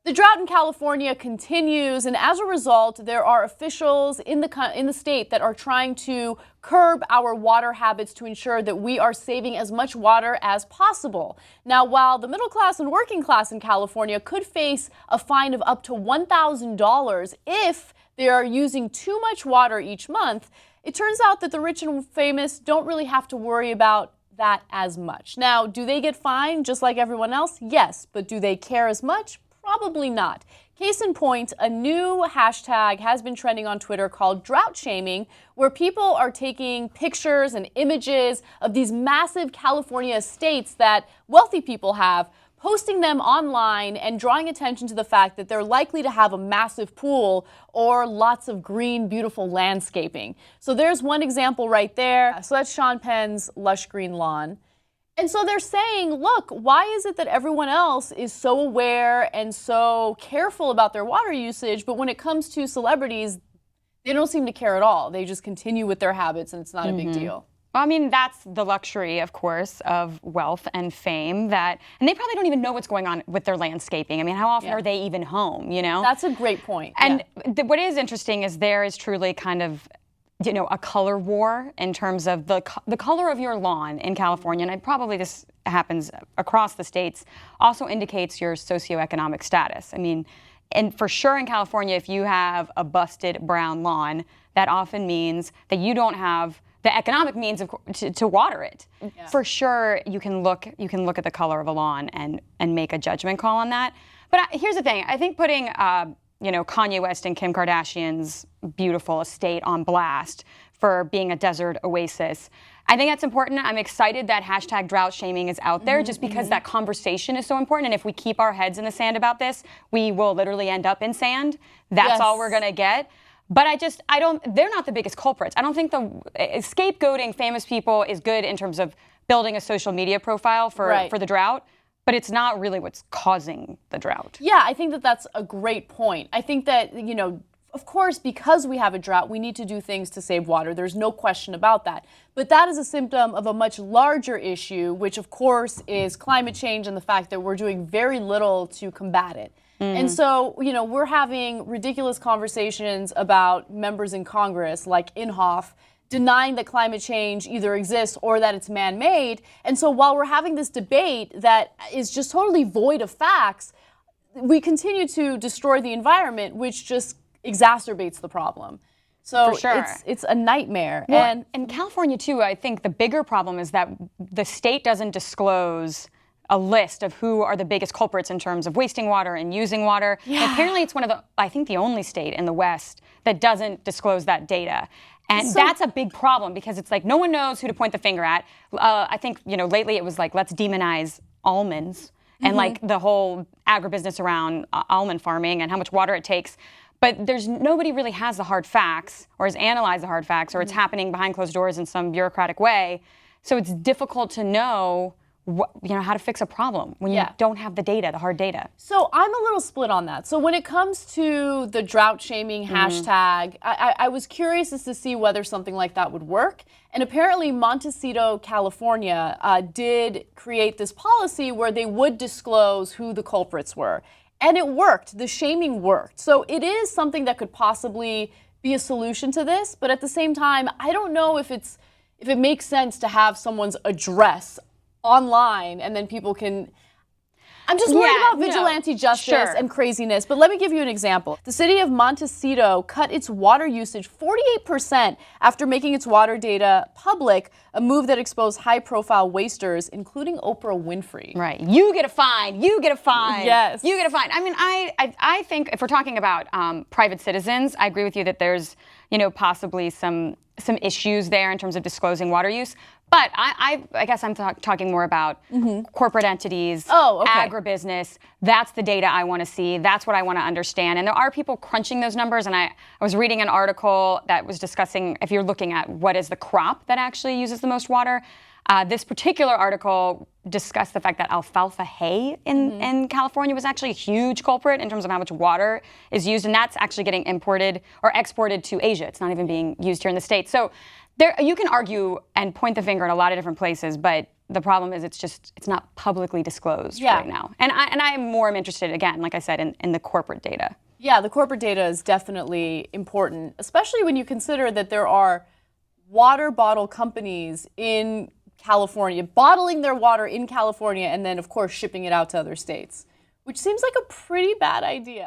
The drought in California continues, and as a result, there are officials in the state that are trying to curb our water habits to ensure that we are saving as much water as possible. Now, while the middle class and working class in California could face a fine of up to $1,000 if they are using too much water each month, it turns out that the rich and famous don't really have to worry about that as much. Now, do they get fined just like everyone else? Yes, but do they care as much? Probably not. Case in point, a new hashtag has been trending on Twitter called drought shaming, where people are taking pictures and images of these massive California estates that wealthy people have, posting them online and drawing attention to the fact that they're likely to have a massive pool or lots of green, beautiful landscaping. So there's one example right there. So that's Sean Penn's lush green lawn. And so they're saying, look, why is it that everyone else is so aware and so careful about their water usage, but when it comes to celebrities, they don't seem to care at all. They just continue with their habits and it's not a big deal. Well, I mean, that's the luxury, of course, of wealth and fame and they probably don't even know what's going on with their landscaping. I mean, how often are they even home, you know? That's a great point. And what is interesting is there is truly kind of, you know, a color war in terms of the color of your lawn in California, and probably this happens across the states, also indicates your socioeconomic status. I mean, and for sure in California, if you have a busted brown lawn, that often means that you don't have the economic means to water it. Yeah. For sure, you can look at the color of a lawn and make a judgment call on that. But here's the thing: I think putting you know, Kanye West and Kim Kardashian's beautiful estate on blast for being a desert oasis, I think that's important. I'm excited that hashtag drought shaming is out there just because that conversation is so important. And if we keep our heads in the sand about this, we will literally end up in sand. That's all we're gonna get. But they're not the biggest culprits. I don't think the scapegoating famous people is good in terms of building a social media profile for the drought. But it's not really what's causing the drought. Yeah, I think that that's a great point. I think that, you know, of course, because we have a drought, we need to do things to save water. There's no question about that. But that is a symptom of a much larger issue, which of course is climate change and the fact that we're doing very little to combat it. And so, you know, we're having ridiculous conversations about members in Congress like Inhofe denying that climate change either exists or that it's man-made. And so while we're having this debate that is just totally void of facts, we continue to destroy the environment, which just exacerbates the problem. So for sure. It's a nightmare. Well, and in California, too, I think the bigger problem is that the state doesn't disclose a list of who are the biggest culprits in terms of wasting water and using water. Yeah. And apparently it's one of I think the only state in the West that doesn't disclose that data. And that's a big problem because it's like no one knows who to point the finger at. I think, you know, lately it was like, let's demonize almonds and like the whole agribusiness around almond farming and how much water it takes. But nobody really has the hard facts or has analyzed the hard facts or it's happening behind closed doors in some bureaucratic way. So it's difficult to know how to fix a problem when you don't have the data, the hard data. So I'm a little split on that. So when it comes to the drought shaming hashtag, I was curious as to see whether something like that would work. And apparently Montecito, California did create this policy where they would disclose who the culprits were. And it worked. The shaming worked. So it is something that could possibly be a solution to this. But at the same time, I don't know if it makes sense to have someone's address online and then people can. I'm just worried about vigilante justice and craziness, but let me give you an example. The city of Montecito cut its water usage 48% after making its water data public, a move that exposed high-profile wasters, including Oprah Winfrey. Right. You get a fine. You get a fine. Yes. You get a fine. I mean, I think if we're talking about private citizens, I agree with you that there's, you know, possibly some issues there in terms of disclosing water use. But I guess I'm talking more about corporate entities, agribusiness. That's the data I want to see. That's what I want to understand. And there are people crunching those numbers. And I was reading an article that was discussing if you're looking at what is the crop that actually uses the most water. This particular article discussed the fact that alfalfa hay in California was actually a huge culprit in terms of how much water is used. And that's actually getting imported or exported to Asia. It's not even being used here in the States. So you can argue and point the finger in a lot of different places, but the problem is it's not publicly disclosed Yeah. right now. And I'm more interested, again, like I said, in the corporate data. Yeah, the corporate data is definitely important, especially when you consider that there are water bottle companies in California bottling their water in California and then, of course, shipping it out to other states, which seems like a pretty bad idea.